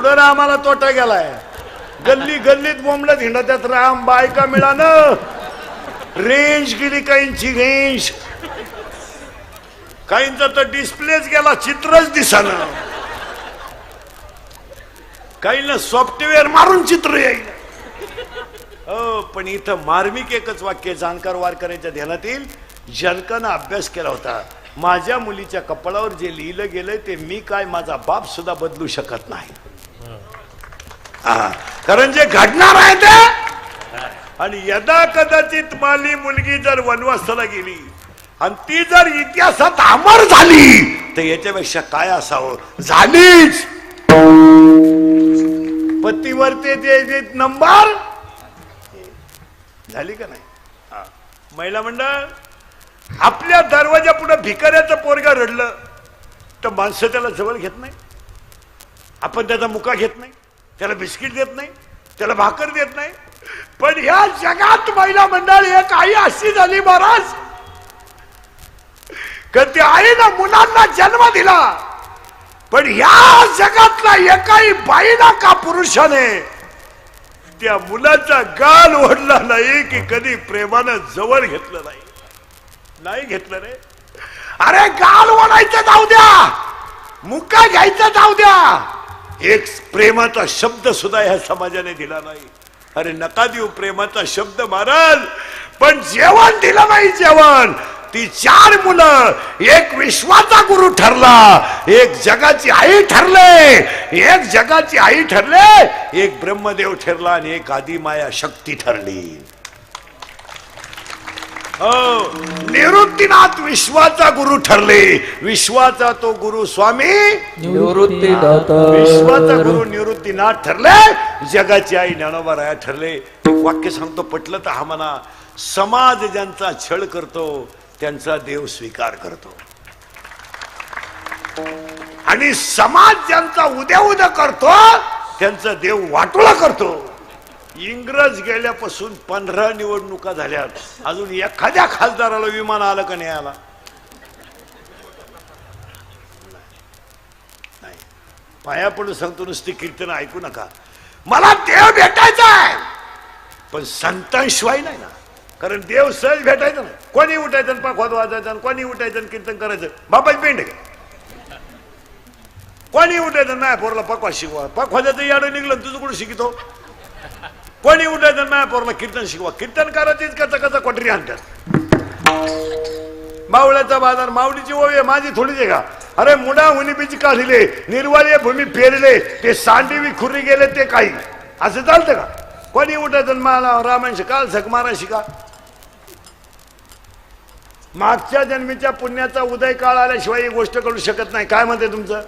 पुढं आम्हाला तोटा गेलाय. गल्ली गल्लीत बोंबलत हिंडा त्यात राम बायका मिळालं. रेंज गेली काहींची रेंज, काहींचा तर डिस्प्लेच गेला, चित्रच दिसाना. काहींना सॉफ्टवेअर मारून चित्र येईल. पण इथं मार्मिक एकच वाक्य जाणकार वारकऱ्याच्या ध्यानात येईल. जनकानं अभ्यास केला होता. माझ्या मुलीच्या कपाळावर जे लिहिलं गेलंय ते मी काय माझा बाप सुद्धा बदलू शकत नाही. कारण जे घडणार आहे ते. आणि यदा कदाचित माझी मुलगी जर वनवासाला गेली आणि ती जर इतिहासात अमर झाली तर याच्यापेक्षा काय असावं. झालीच. पतीवरते जे नंबर झाली का नाही. महिला मंडळ, आपल्या दरवाजा पुढे भिकाऱ्याचं पोरगा रडलं तर माणसं त्याला जवळ घेत नाही. आपण त्याचा मुका घेत नाही, त्याला बिस्किट देत नाही, त्याला भाकर देत नाही. पण ह्या जगात महिला मंडळ एक आई अशी झाली महाराज, का त्या आईनं मुलांना जन्म दिला, पण ह्या जगातला एकाही बाईला का पुरुषाने त्या मुलाचा गाल ओढला नाही की कधी प्रेमानं जवळ घेतलं नाही. नाही घेतलं रे. अरे गाल ओढायचं जाऊ द्या, मुका घ्यायचं जाऊ द्या, एक प्रेमाचा शब्द सुद्धा ह्या समाजाने दिला नाही. अरे नका देऊ प्रेमाचा शब्द महाराज, पण जेवण दिलं नाही. जेवण ती 4 मुलं, एक विश्वाचा गुरु ठरला, एक जगाची आई ठरले, एक जगाची आई ठरले, एक ब्रह्मदेव ठरला आणि एक आदिमाया शक्ती ठरली. निवृत्तीनाथ विश्वाचा गुरु ठरले. विश्वाचा तो गुरु स्वामी निवृत्तीनाथ, विश्वाचा गुरु निवृत्तीनाथ ठरले. जगाची आई ज्ञानोबा ठरले. वाक्य सांगतो, पटलं तर हा म्हणा. समाज ज्यांचा छळ करतो त्यांचा देव स्वीकार करतो, आणि समाज ज्यांचा उद्या उद्या करतो त्यांचा देव वाटोळा करतो. इंग्रज गेल्यापासून 15 निवडणुका झाल्यात, अजून एखाद्या खासदाराला विमान आलं का नाही आला नाही. पाया पडून सांगतो, नुसती कीर्तन ऐकू नका. मला देव भेटायचा आहे पण संतांशिवाय नाही ना. कारण देव सहज भेटायचं नाही. कोणी उठायचं पाखवाद वाजायचं, कोणी उठायचं कीर्तन करायचं. बाबाच पेंड आहे. कोणी उठायचं नाही पोरला पकवाद शिकवा, पकवाद्याचं याडं निघलं तुझं कुठं शिकतो. कोणी उठायचं नाही पोरला कीर्तन शिकवा. कीर्तन करायचीच कचा कचा क्वाटरी आणतात. मावळ्याचा बाजार, मावळीची ओवी माझी थोडीच आहे का. अरे मुडा हुनीबीची काढले, निर्वाळी भूमी फेरले, ते सांडीवी खुरी गेले ते काही असं चालतं का. कोणी उठायचं मला रामायण शिका, झक मारा शिका. मागच्या जन्मीच्या पुण्याचा उदय काळ आल्याशिवाय ही गोष्ट करू शकत नाही. काय म्हणते तुमचं.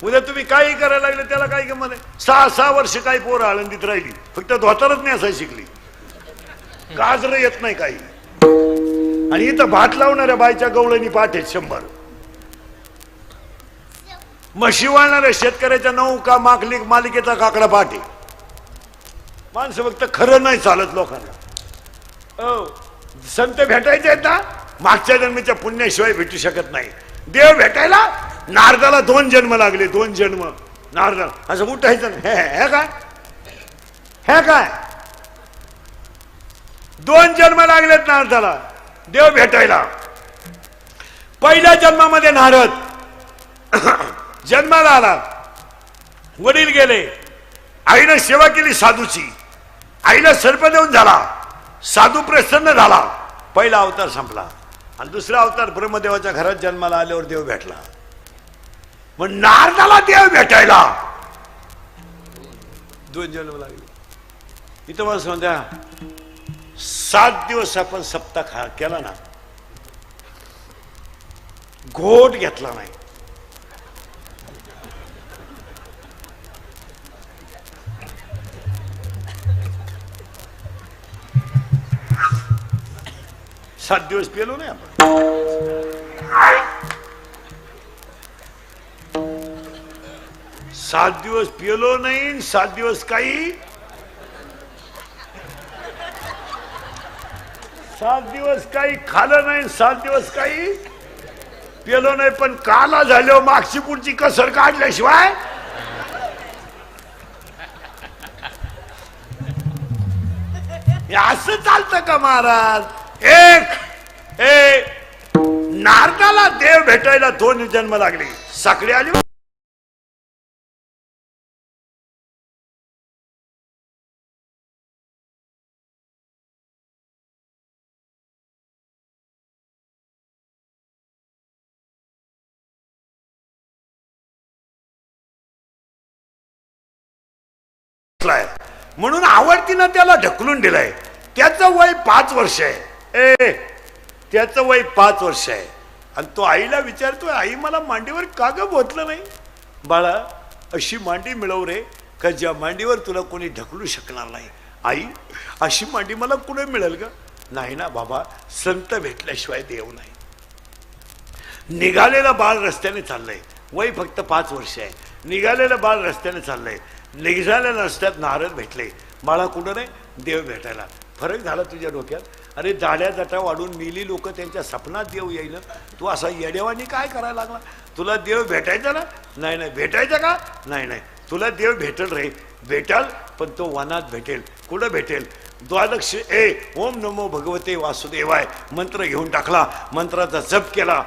उद्या तुम्ही काही करायला लागले त्याला काही किंमत नाही. 6 वर्ष काही पोरं आळंदीत राहिली, फक्त धोतरच नाही असं शिकली, गाजर येत नाही काही. आणि इथं भात लावणाऱ्या बायच्या गवळणी पाठ आहेत 100. म्हशी वाळणाऱ्या शेतकऱ्याच्या 9 का मालिकेचा काकडा पाठ आहे. माणसं फक्त खरं नाही चालत लोकांना. संत भेटायचे आहेत ना, मागच्या जन्मीच्या पुण्याशिवाय भेटू शकत नाही. देव भेटायला नारदाला 2 जन्म लागले. 2 जन्म नारदाला असं उठायचं नाही. हे काय, हे काय, 2 जन्म लागलेत नारदाला देव भेटायला. पहिल्या जन्मामध्ये नारद जन्माला आला, वडील गेले, आईनं सेवा केली साधूची, आईला सर्प देऊन झाला, साधू प्रसन्न झाला. पहिला अवतार संपला. आणि दुसरा अवतार ब्रह्मदेवाच्या घरात जन्माला आल्यावर देव भेटला. मग नारदाला देव भेटायला 2 जन्म लागले. इथं मला सांगा, 7 दिवस आपण सप्ताह केला ना, घोट घेतला नाही. सात दिवस पेलो नाही आपण. 7 दिवस पेलो नाही. 7 दिवस काही, 7 दिवस काही खाल्लं नाही. 7 दिवस काही पेलो नाही. पण काला झालो मागची पुढची कसर काढल्याशिवाय हे असं चालतं का महाराज? नारदाला देव भेटायला 2 जन्म लागले. साखळी आली म्हणून आवडतीनं त्याला ढकलून दिलाय. त्याचं वय 5 वर्ष आहे. त्याचं वय 5 वर्ष आहे आणि तो आईला विचारतोय, आई मला मांडीवर का ग बोतलं नाही? बाळा, अशी मांडी मिळव रे का ज्या मांडीवर तुला कोणी ढकलू शकणार नाही. आई, अशी मांडी मला कुठे मिळेल ग? नाही ना बाबा, संत भेटल्याशिवाय देव नाही. निघालेलं बाळ रस्त्याने चाललंय, वय फक्त 5 वर्ष आहे. निघालेलं बाळ रस्त्याने चाललंय. निघालेल्या रस्त्यात नारद भेटले. बाळा कुठं नाही? देव भेटायला. फरक झाला तुझ्या डोक्यात? अरे दाढ्या जटा वाढून मेली लोक त्यांच्या सपनात देव येईल. तू असा येडेवानी काय करायला लागला? तुला देव भेटायचा ना? नाही नाही. भेटायचा का? नाही नाही. तुला देव भेटेल रे, भेटाल, पण तो वनात भेटेल. कुठं भेटेल? द्वादश ओम नमो भगवते वासुदेवाय मंत्र घेऊन टाकला. मंत्राचा जप केला.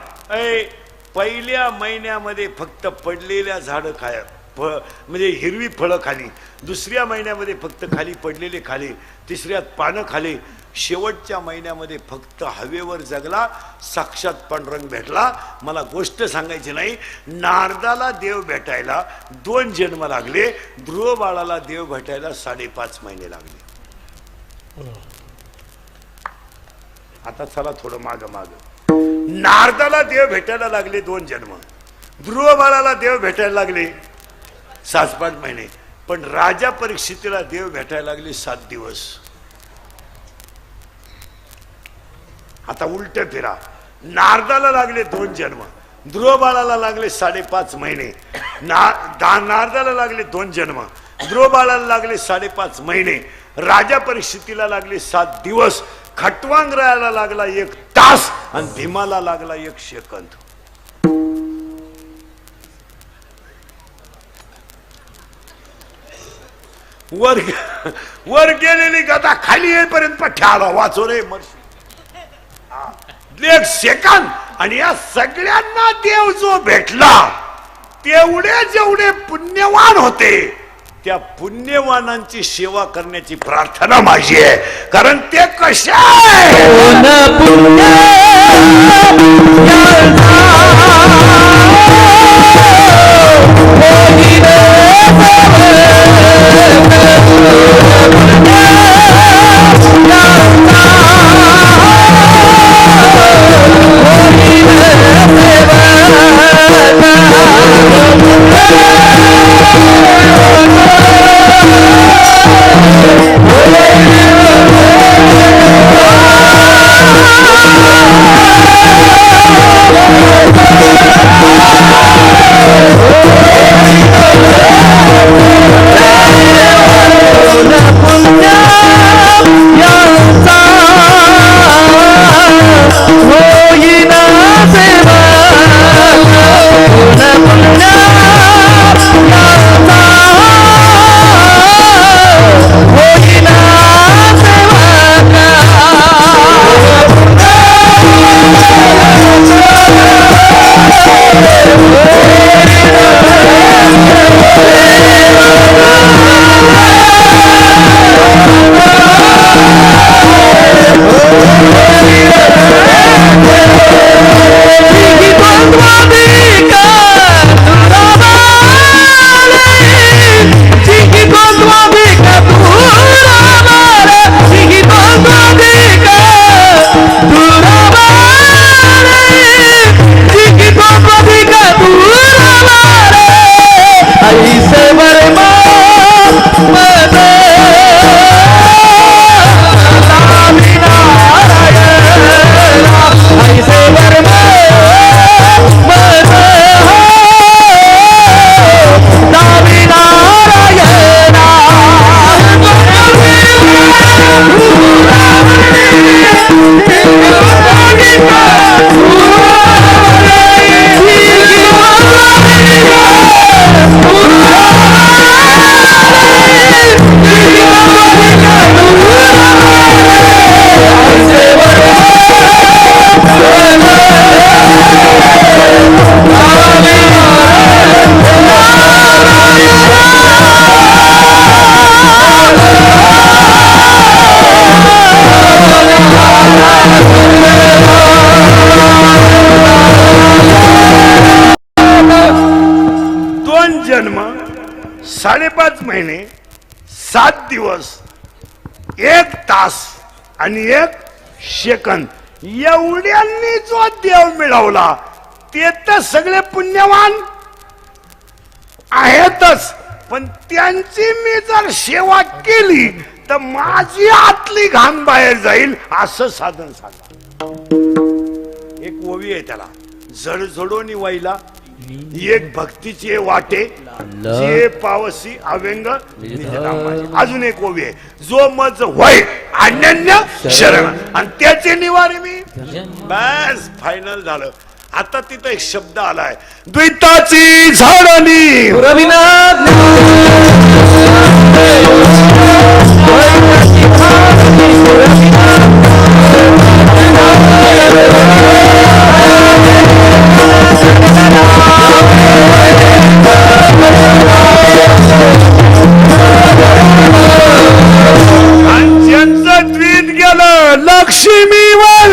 पहिल्या महिन्यामध्ये फक्त पडलेल्या झाडं खाय म्हणजे हिरवी फळं खाली. दुसऱ्या महिन्यामध्ये फक्त खाली पडलेले खाली. तिसऱ्यात पानं खाली. शेवटच्या महिन्यामध्ये फक्त हवेवर जगला. साक्षात पांडुरंग भेटला. मला गोष्ट सांगायची नाही, नारदाला देव भेटायला 2 जन्म लागले. ध्रुव बाळाला देव भेटायला 5.5 महिने लागले. आता चला थोडं माग माग. नारदाला देव भेटायला लागले 2 जन्म. ध्रुव बाळाला देव भेटायला लागले 7-5 महिने. पण राजा परीक्षितीला देव भेटायला लागले 7 दिवस. आता उलट फिरा. नारदाला लागले 2 जन्म. ध्रुव बाळाला लागले 5.5 महिने. नारदाला लागले 2 जन्म. ध्रुव बाळाला लागले 5.5 महिने. राजा परीक्षितीला लागले 7 दिवस. खटवांगराला लागला 1 तास आणि भीमाला लागला 1 सेकंद. वर गेलेली गदा खाली येईपर्यंत पठ्याला वाचो रे मर्शी. 1 सेकंद. आणि या सगळ्यांना देव जो भेटला, तेवढे जेवढे पुण्यवान होते, त्या पुण्यवानांची सेवा करण्याची प्रार्थना माझी आहे. कारण ते कसे जन्म 5.5 महिने 7 दिवस 1 तास आणि 1 सेकंद एवढ्यांनी जो देव मिळवला ते तर सगळे पुण्यवान आहेतच, पण त्यांची मी जर सेवा केली तर माझी आतली घाण बाहेर जाईल असं साधन सांगा. एक ओवी आहे त्याला, जडजडोनी वाईला एक भक्तीचे वाटे जे पावसी अव्यंग. अजून एक ओवी आहे, जो मज वय अनन्य शरण, आणि त्याचे निवारे मी. बस फायनल झालं. आता तिथं एक शब्द आलाय, द्वैताची झाडणी रविनाथ ज्यांचं द्वीत गेलं लक्ष्मीवर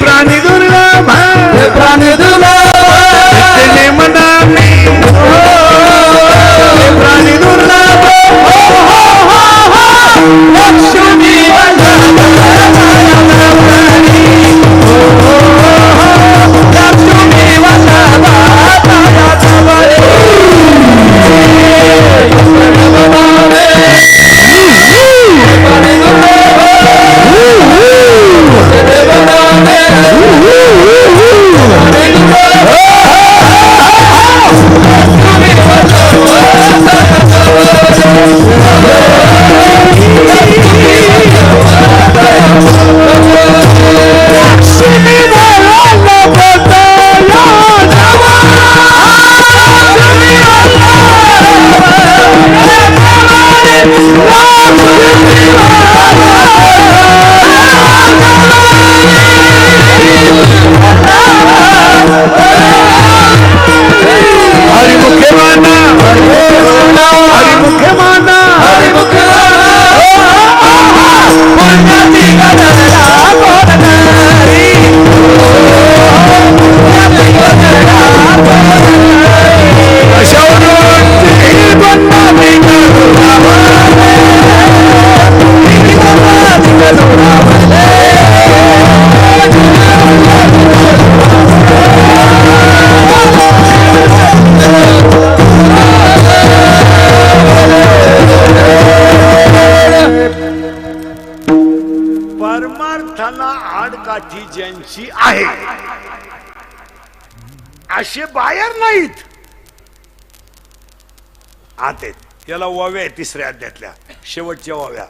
प्राणी दुर्लभ प्राणी दुर्लभ प्राणी दुर्लभ लक्ष्मी आडकाठी ज्यांची आहे असे बाहेर नाहीत, आते त्याला वाव्या तिसऱ्या अध्यायातल्या शेवटच्या वाव्या.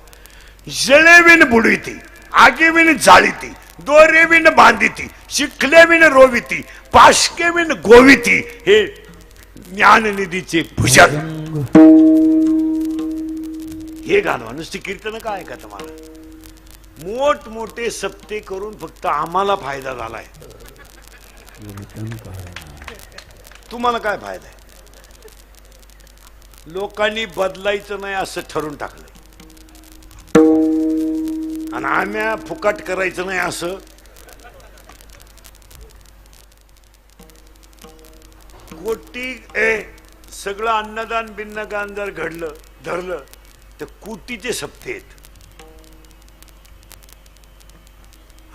जळेविण बुडविती, आगेविण जाळीती, दोरेविण बांधिती, शिखलेविण रोविती, पाशकेविण गोविती, हे ज्ञाननिधीचे भुजंग. हे गाणं नुसती कीर्तन काय का तुम्हाला, मोठमोठे सप्ते करून फक्त आम्हाला फायदा झालाय, तुम्हाला काय फायदा आहे? लोकांनी बदलायचं नाही असं ठरून टाकलंय, आणि आम्ही फुकट करायचं नाही असं. कोटी सगळं अन्नदान बिन्नदान जर घडलं धरलं तर कोटीचे सप्ते आहेत.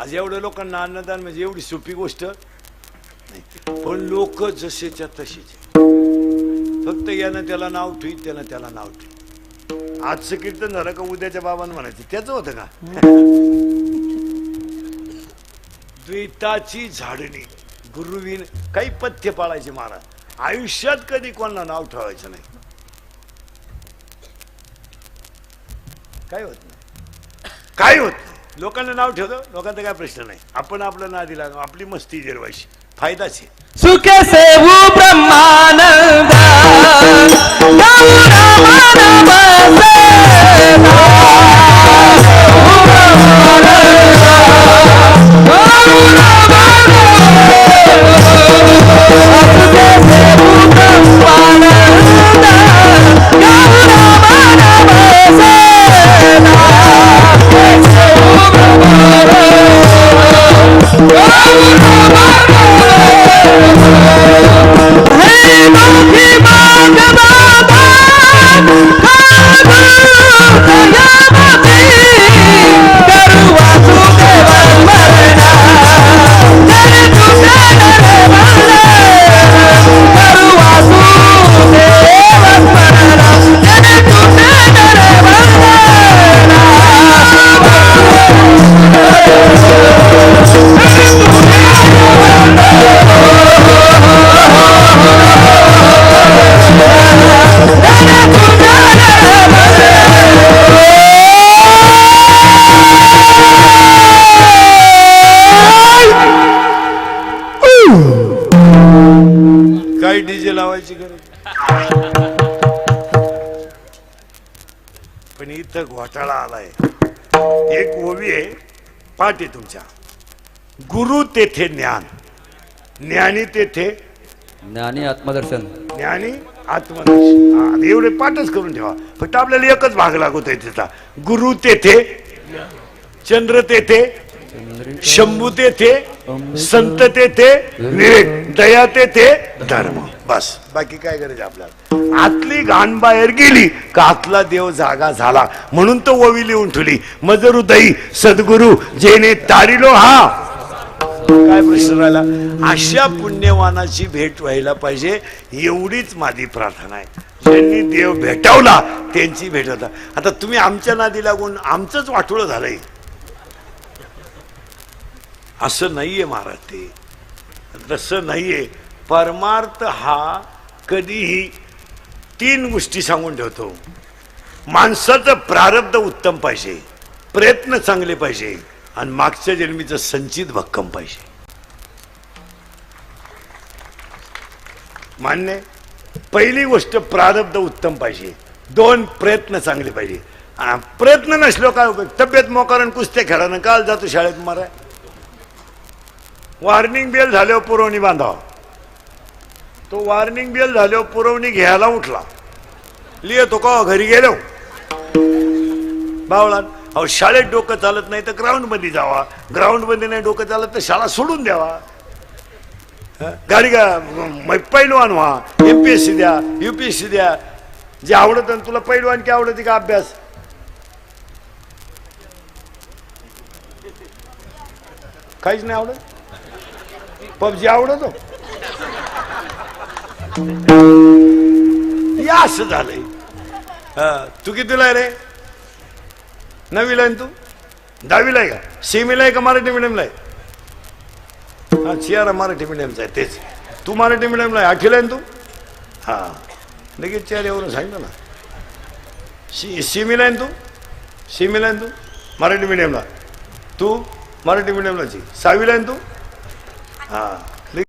आज एवढ्या लोकांना अन्नदान म्हणजे एवढी सोपी गोष्ट नाही, पण लोक जसेच्या तसेच, फक्त यानं त्याला नाव ठेवीत, त्यानं त्याला नाव ठेवीत. आजचं कीर्तन झालं का उद्याच्या बाबांना म्हणायचं त्याच होतं का. द्वैताची झाडणी गुरुवीन काही पथ्य पाळायचे महाराज, आयुष्यात कधी कोणाला नाव ठेवायचं नाही. काय होत नाही, काय होत नाही. लोकांना नाव ठेवतो, लोकांचा काय प्रश्न नाही, आपण आपलं नाव दिला आपली मस्ती जिरवायची, फायदाच आहे. सुखे सेवू ब्रह्मानंदा डीजे लावायची गरज. पण इथं घोटाळा आलाय. एक ओवी आहे पाठ आहे तुमच्या. गुरु तेथे ज्ञान, ज्ञानी तेथे ज्ञानी आत्मदर्शन. ज्ञानी आत्मदर्शन. हा, एवढे पाठच करून ठेवा. फक्त आपल्याला एकच भाग लागत आहे त्याचा. गुरु तेथे, चंद्र तेथे, शंभू तेथे, संत तेथे, विवेक, दया तेथे, धर्म. बस, बाकी काय करायचं आपल्याला. आतली घाण बाहेर गेली का आतला देव जागा झाला. म्हणून तो ओवी लिहून ठेवली. मज हृदयी सद्गुरु जेने तारिलो हा. काय प्रश्न राहिला. अशा पुण्यवानाची भेट व्हायला पाहिजे एवढीच माझी प्रार्थना आहे. ज्यांनी देव भेटवला त्यांची भेट होता. आता तुम्ही आमच्या नादी लागून आमचंच वाटोळं झालंय असं नाहीये महाराज. ते तसं नाहीये. परमार्थ हा कधीही तीन गोष्टी सांगून ठेवतो. माणसाचं प्रारब्ध उत्तम पाहिजे, प्रयत्न चांगले पाहिजे आणि मागच्या जन्मीचं संचित भक्कम पाहिजे. मान्य. पहिली गोष्ट प्रारब्ध उत्तम पाहिजे. दोन, प्रयत्न चांगले पाहिजे. प्रयत्न नसलो काय उपयोग. तब्येत मोकारण कुस्त्या खेळानं काल जातो शाळेत मारा. वॉर्निंग बेल झाल्यावर पुरवणी बांधावा. तो वॉर्निंग बेल झाल्यावर पुरवणी घ्यायला उठला. लिहितो का घरी गेलो बावळा. अहो शाळेत डोकं चालत नाही तर ग्राउंड मध्ये जावा. ग्राउंड मध्ये नाही डोकं चालत तर शाळा सोडून द्यावा. गाडी पैलवान व्हा. एमपीएससी द्या, युपीएससी द्या. जे आवडत तुला पैलवान की आवडते का अभ्यास. काहीच नाही आवडत. पबजी आवडतो. या असं झालंय. तू कितीला आहे रे. नवीला आहे तू. दहावीला आहे का. सेमीला आहे का मराठी मिडियमला आहे. हा चियारा मराठी मिडियमचा आहे. तेच तू मराठी मिडियमला आहे. आठवीला आहे तू. हा लगेच चेहऱ्यावरून सांगितलं ना. सेमीला आहे तू. सेमीला आहे तू मराठी मिडियमला. तू मराठी मिडियमलाची. सहावीला आहे तू. हा